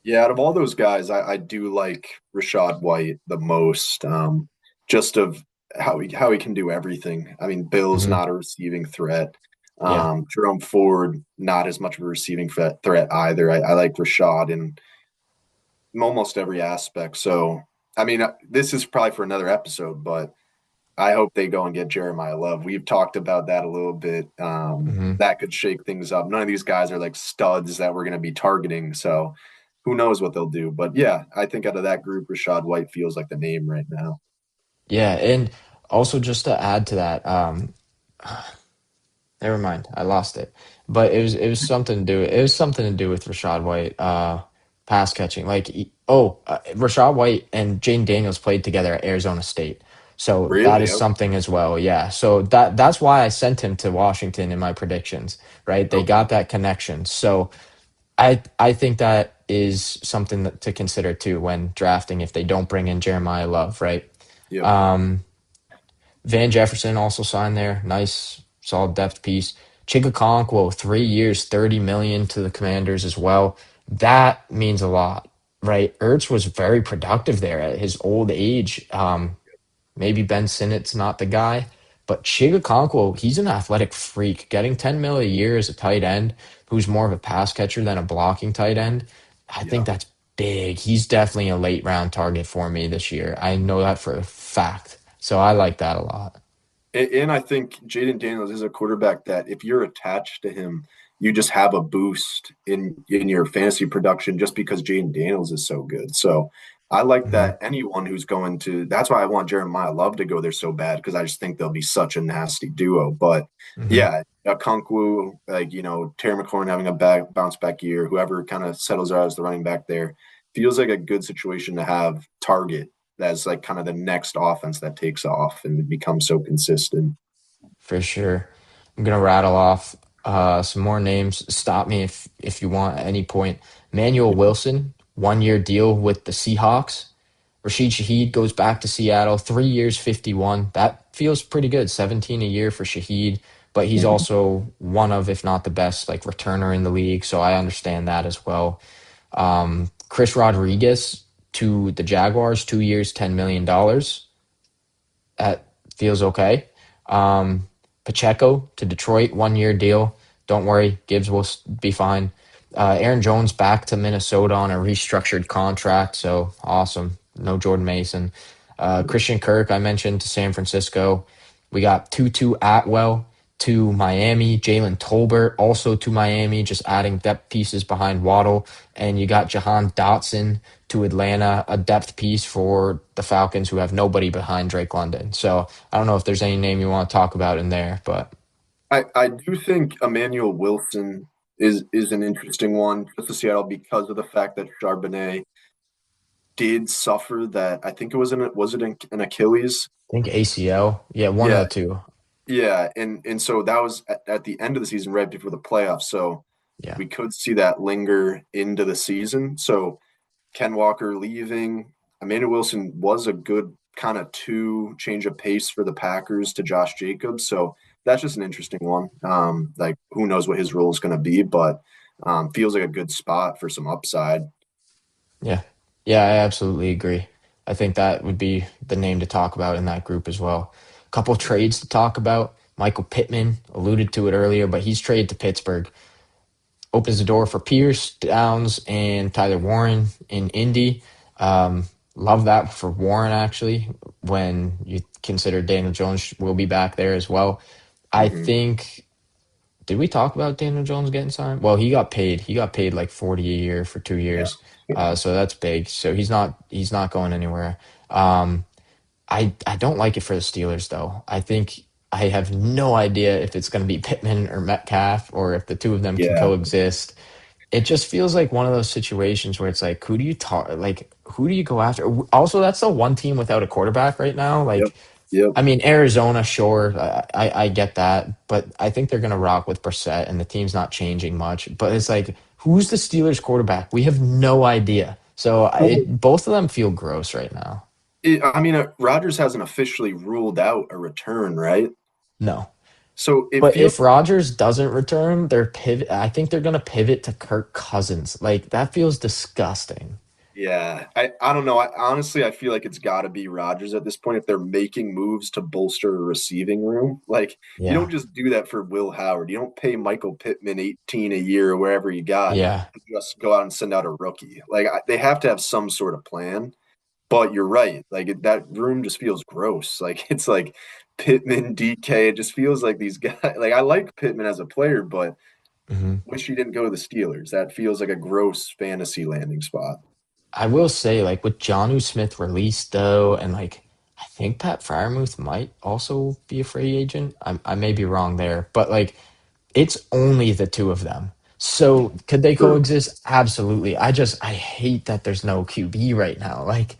Yeah, out of all those guys, I do like Rashad White the most. Just of how he can do everything. I mean, Bill's Hmm. not a receiving threat. Yeah, Jerome Ford, not as much of a receiving threat either. I like Rashad in almost every aspect. So, I mean, this is probably for another episode, but I hope they go and get Jeremiah Love. We've talked about that a little bit. hmm, That could shake things up. None of these guys are like studs that we're going to be targeting. So who knows what they'll do. But yeah, I think out of that group, Rashad White feels like the name right now. yeah, and also just to add to that, never mind, I lost it. But it was something to do. It was something to do with Rashad White, pass catching. Rashad White and Jane Daniels played together at Arizona State, so that Really? is something as well. Yeah, so that's why I sent him to Washington in my predictions. Right, they Okay. got that connection. So I think that is something to consider too when drafting if they don't bring in Jeremiah Love, right? Yep. Um, Van Jefferson also signed there. Nice, solid depth piece. Chigakonkwo, 3 years, 30 million to the Commanders as well. That means a lot, right? Ertz was very productive there at his old age. Maybe Ben Sinnott's not the guy, but Chigakonkwo, he's an athletic freak. Getting 10 mil a year as a tight end who's more of a pass catcher than a blocking tight end, I think Yeah. that's big. He's definitely a late round target for me this year. I know that for a fact. So I like that a lot. And I think Jaden Daniels is a quarterback that if you're attached to him, you just have a boost in your fantasy production just because Jaden Daniels is so good. So I like Hmm. that anyone who's going to that's why I want Jeremiah Love to go there so bad because I just think they'll be such a nasty duo. But Hmm. yeah, Okonkwo, like Terry McLaurin having a bounce back year, whoever kind of settles out as the running back there, feels like a good situation to have target as like kind of the next offense that takes off and becomes so consistent. For sure. I'm gonna rattle off some more names. Stop me if you want at any point. Manuel Yeah. Wilson, 1 year deal with the Seahawks. Rashid Shaheed goes back to Seattle, 3 years, 51. That feels pretty good. 17 a year for Shaheed, but he's Mhm. also one of, if not the best, like returner in the league. So I understand that as well. Chris Rodriguez to the Jaguars, 2 years, $10 million. That feels okay. Um, Pacheco to Detroit, 1 year deal. Don't worry, Gibbs will be fine. Aaron Jones back to Minnesota on a restructured contract, so awesome. No Jordan Mason. Yeah. Christian Kirk, I mentioned to San Francisco. We got Tutu Atwell to Miami, Jalen Tolbert also to Miami, just adding depth pieces behind Waddle. And you got Jahan Dotson to Atlanta, a depth piece for the Falcons who have nobody behind Drake London. So I don't know if there's any name you want to talk about in there, but I do think Emmanuel Wilson is an interesting one just to Seattle because of the fact that Charbonnet did suffer that. I think it was it an Achilles? I think ACL. Yeah, one of Yeah, the two. yeah, and so that was at the end of the season, right before the playoffs. So Yeah. we could see that linger into the season. So Ken Walker leaving, Emmanuel Wilson was a good kind of two change of pace for the Packers to Josh Jacobs. So that's just an interesting one. Like who knows what his role is going to be, but feels like a good spot for some upside. Yeah. Yeah, I absolutely agree. I think that would be the name to talk about in that group as well. A couple trades to talk about. Michael Pittman alluded to it earlier, but he's traded to Pittsburgh. Opens the door for Pierce, Downs, and Tyler Warren in Indy. Um, Love that for Warren, actually, when you consider Daniel Jones will be back there as well. I Mm-hmm. think, did we talk about Daniel Jones getting signed? Well, he got paid. He got paid like 40 a year for 2 years. Yeah. So that's big. So he's not going anywhere. Um, I don't like it for the Steelers though. I think I have no idea if it's going to be Pittman or Metcalf or if the two of them can Yeah. coexist. It just feels like one of those situations where it's like, who do you talk? Like, who do you go after? Also, that's the one team without a quarterback right now. Yep. Like, Yep. I mean, Arizona, sure, I get that, but I think they're gonna rock with Brissett, and the team's not changing much. But it's like, who's the Steelers quarterback? We have no idea. So Well, both of them feel gross right now. I mean, Rodgers hasn't officially ruled out a return, right? No. So it But feels, if Rodgers doesn't return, they're pivot. I think they're gonna pivot to Kirk Cousins. Like that feels disgusting. yeah. I don't know. Honestly, I feel like it's got to be Rodgers at this point if they're making moves to bolster a receiving room. Like you don't Yeah. just do that for Will Howard. You don't pay Michael Pittman 18 a year or wherever you got Yeah. and just go out and send out a rookie. Like they have to have some sort of plan. But you're right. Like that room just feels gross. Like it's like Pittman, DK. It just feels like these guys. Like I like Pittman as a player, but Mhm. wish he didn't go to the Steelers. That feels like a gross fantasy landing spot. I will say, like with Jonnu Smith released though, and like I think Pat Fryermuth might also be a free agent. I may be wrong there, but like it's only the two of them. So could they Sure. coexist? Absolutely. I hate that there's no QB right now. Like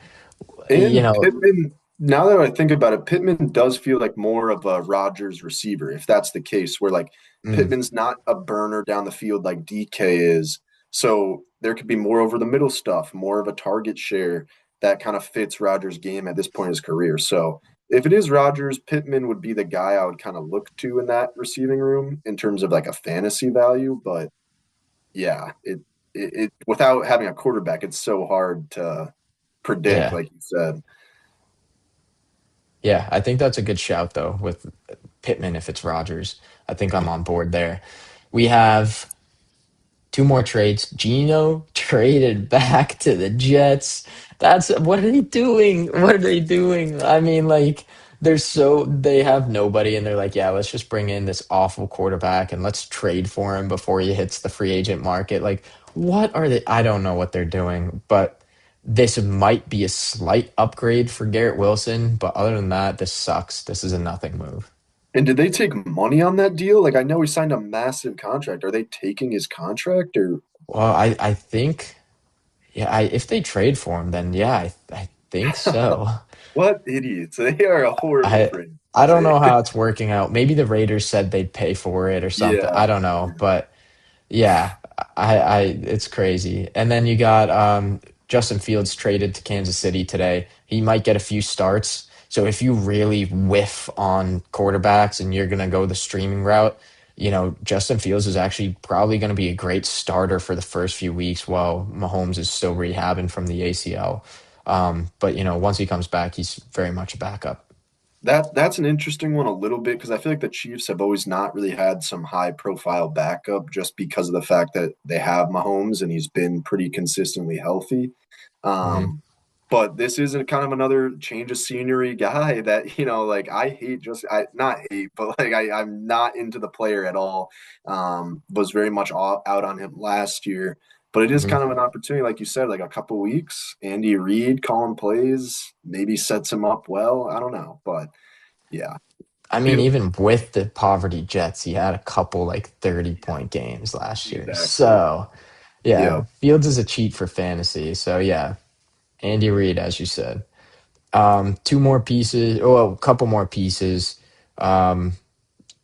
you And know, Pittman, now that I think about it, Pittman does feel like more of a Rodgers receiver, if that's the case, where like mm, Pittman's not a burner down the field like DK is. So there could be more over the middle stuff, more of a target share that kind of fits Rodgers' game at this point in his career. So if it is Rodgers, Pittman would be the guy I would kind of look to in that receiving room in terms of like a fantasy value. But yeah, it without having a quarterback, it's so hard to predict, yeah, like you said. yeah. I think that's a good shout though with Pittman if it's Rodgers. I think I'm on board there. We have two more trades. Gino traded back to the Jets. That's what are they doing? What are they doing? I mean, like they have nobody and they're like, yeah, let's just bring in this awful quarterback and let's trade for him before he hits the free agent market. Like, what are they? I don't know what they're doing, but this might be a slight upgrade for Garrett Wilson, but other than that, this sucks. This is a nothing move. And did they take money on that deal? Like I know he signed a massive contract. Are they taking his contract or Well, I think yeah, if they trade for him, then yeah, I think so. what idiots? They are a horrible I I franchise. don't know how it's working out. Maybe the Raiders said they'd pay for it or something. Yeah. I don't know, but yeah, I it's crazy. And then you got Justin Fields traded to Kansas City today. He might get a few starts. So if you really whiff on quarterbacks and you're gonna go the streaming route, Justin Fields is actually probably gonna be a great starter for the first few weeks while Mahomes is still rehabbing from the ACL. But once he comes back, he's very much a backup. That's an interesting one a little bit because I feel like the Chiefs have always not really had some high profile backup just because of the fact that they have Mahomes and he's been pretty consistently healthy. Mhm. Um, But this is a kind of another change of scenery guy that, like I hate just I not hate, but like I'm not into the player at all. Was very much out on him last year. But it is Mhm. kind of an opportunity, like you said, like a couple weeks. Andy Reid calling plays, maybe sets him up well. I don't know. But yeah, I mean, feel even with the poverty Jets, he had a couple like 30-point games last year. exactly. So, yeah, Yeah. Fields is a cheat for fantasy. So, yeah, Andy Reid, as you said. Two more pieces, oh, a couple more pieces. Um,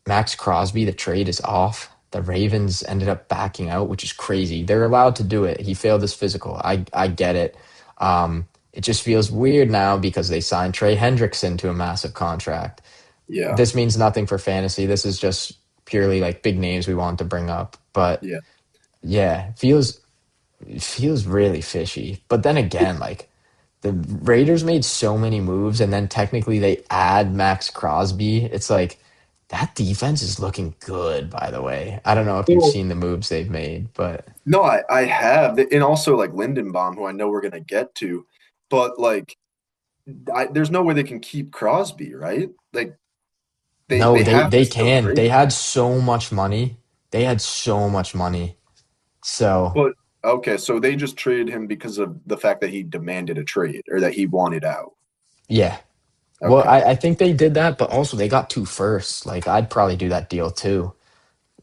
Max Crosby, the trade is off. The Ravens ended up backing out, which is crazy. They're allowed to do it. He failed his physical. I get it. It just feels weird now because they signed Trey Hendrickson to a massive contract. Yeah. This means nothing for fantasy. This is just purely like big names we want to bring up. But Yeah. yeah, it feels really fishy. But then again, like the Raiders made so many moves, and then technically they add Max Crosby. It's like that defense is looking good, by the way. I don't know if you've Well, seen the moves they've made, but no, I have. And also like Lindenbaum, who I know we're gonna get to, but like there's no way they can keep Crosby, right? Like no, they have to they still can. trade They him. had so much money. They had so much money. So But okay, so they just traded him because of the fact that he demanded a trade or that he wanted out. yeah. Well, Okay. I think they did that, but also they got two firsts. Like I'd probably do that deal too.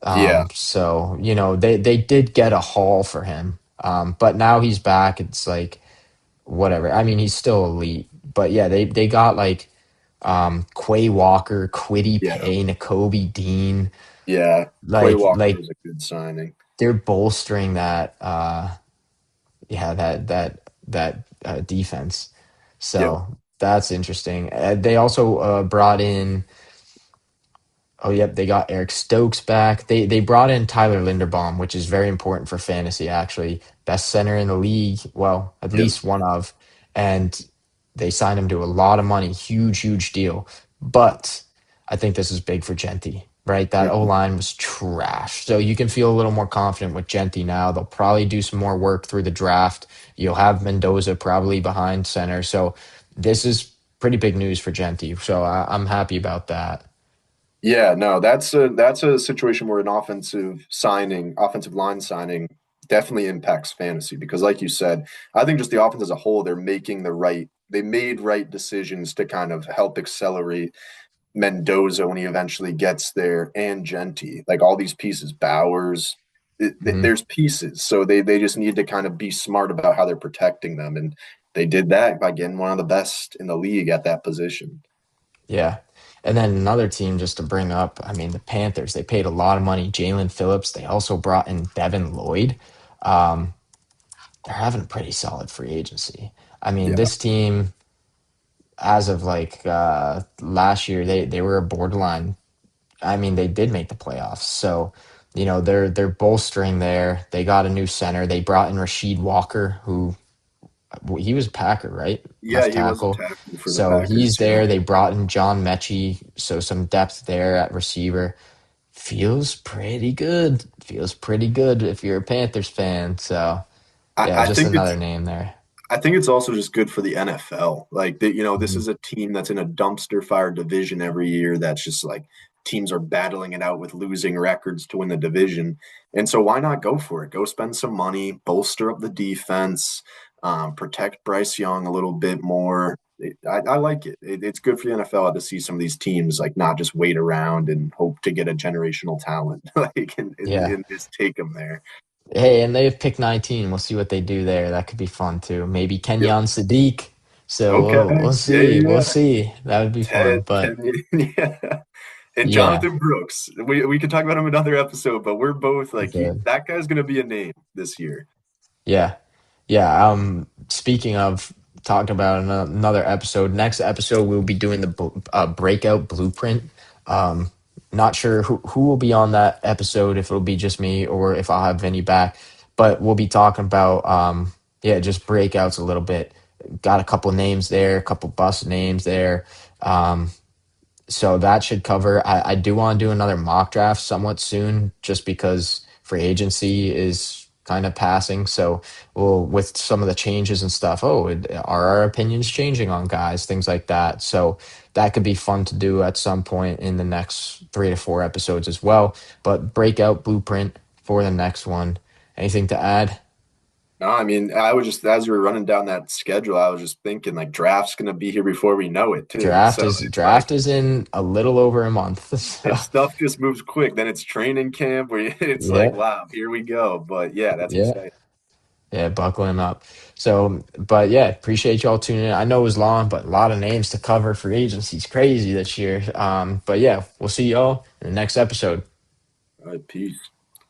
Yeah. So they did get a haul for him. But now he's back. It's like whatever. I mean, he's still elite, but yeah, they got like Quay Walker, Quiddy Yeah. Pay, N'Kobe Dean. Yeah. Quay Walker Like was a good signing. they're bolstering that. Yeah, that defense. Yep. So that's interesting. They also brought in. Oh, yep, they got Eric Stokes back. They brought in Tyler Linderbaum, which is very important for fantasy, actually. Best center in the league, well, at Yep. least one of. And they signed him to a lot of money, huge, huge deal. But I think this is big for Genty, right? That O Mhm. line was trash. So you can feel a little more confident with Genty now. They'll probably do some more work through the draft. You'll have Mendoza probably behind center. So this is pretty big news for Genty. So I'm happy about that. Yeah, no, that's a situation where an offensive line signing definitely impacts fantasy because like you said, I think just the offense as a whole, they made right decisions to kind of help accelerate Mendoza when he eventually gets there and Genty. Like all these pieces, Bowers, Mhm. there's pieces. So they just need to kind of be smart about how they're protecting them. And they did that by getting one of the best in the league at that position. Yeah. And then another team just to bring up, I mean, the Panthers, they paid a lot of money. Jalen Phillips, they also brought in Devin Lloyd. Um, they're having a pretty solid free agency. I mean, Yeah. this team, as of like last year, they were a borderline. I mean, they did make the playoffs. So, they're bolstering there. They got a new center. They brought in Rasheed Walker, who he was a Packer, right? Yeah, Left he was a tackle. tackle for the So he's Packers. Yep. there. They brought in John Mechie, so some depth there at receiver. Feels pretty good. Feels pretty good if you're a Panthers fan. So I, yeah, I just think another it's name there. I think it's also just good for the NFL. Like that, this Mhm. is a team that's in a dumpster fire division every year. That's just like teams are battling it out with losing records to win the division. And so why not go for it? Go spend some money, bolster up the defense, protect Bryce Young a little bit more. I like it. It's good for the NFL to see some of these teams like not just wait around and hope to get a generational talent, like Yeah. and just take them there. Hey, and they have pick 19. We'll see what they do there. That could be fun too. Maybe Yep. Kenyon Sadiq. So Okay. we'll Yeah, see. We'll yeah. see. That would be fun. Ted, But Kenny, yeah. And yeah, Jonathan Brooks. We could talk about him another episode, but we're both we like could. that guy's gonna be a name this year. Yeah. Yeah. Speaking of talking about another episode, next episode we'll be doing the breakout blueprint. Um, Not sure who will be on that episode, if it'll be just me or if I'll have Vinny back, but we'll be talking about yeah, just breakouts a little bit. Got a couple names there, a couple bust names there. Um, so that should cover. I do want to do another mock draft somewhat soon, just because free agency is kind of passing. So, well, with some of the changes and stuff, are our opinions changing on guys, things like that. So that could be fun to do at some point in the next 3 to 4 episodes as well. But breakout blueprint for the next one. Anything to add? No, I mean, I was just as we were running down that schedule, I was just thinking like draft's gonna be here before we know it too. Draft So is it's like draft is in a little over a month. So and stuff just moves quick. Then it's training camp where it's like, yeah, wow, here we go. But yeah, that's yeah. exciting. Yeah, buckling up. So, but yeah, appreciate y'all tuning in. I know it was long, but a lot of names to cover. Free agency's crazy this year. But yeah, we'll see y'all in the next episode. All right, peace.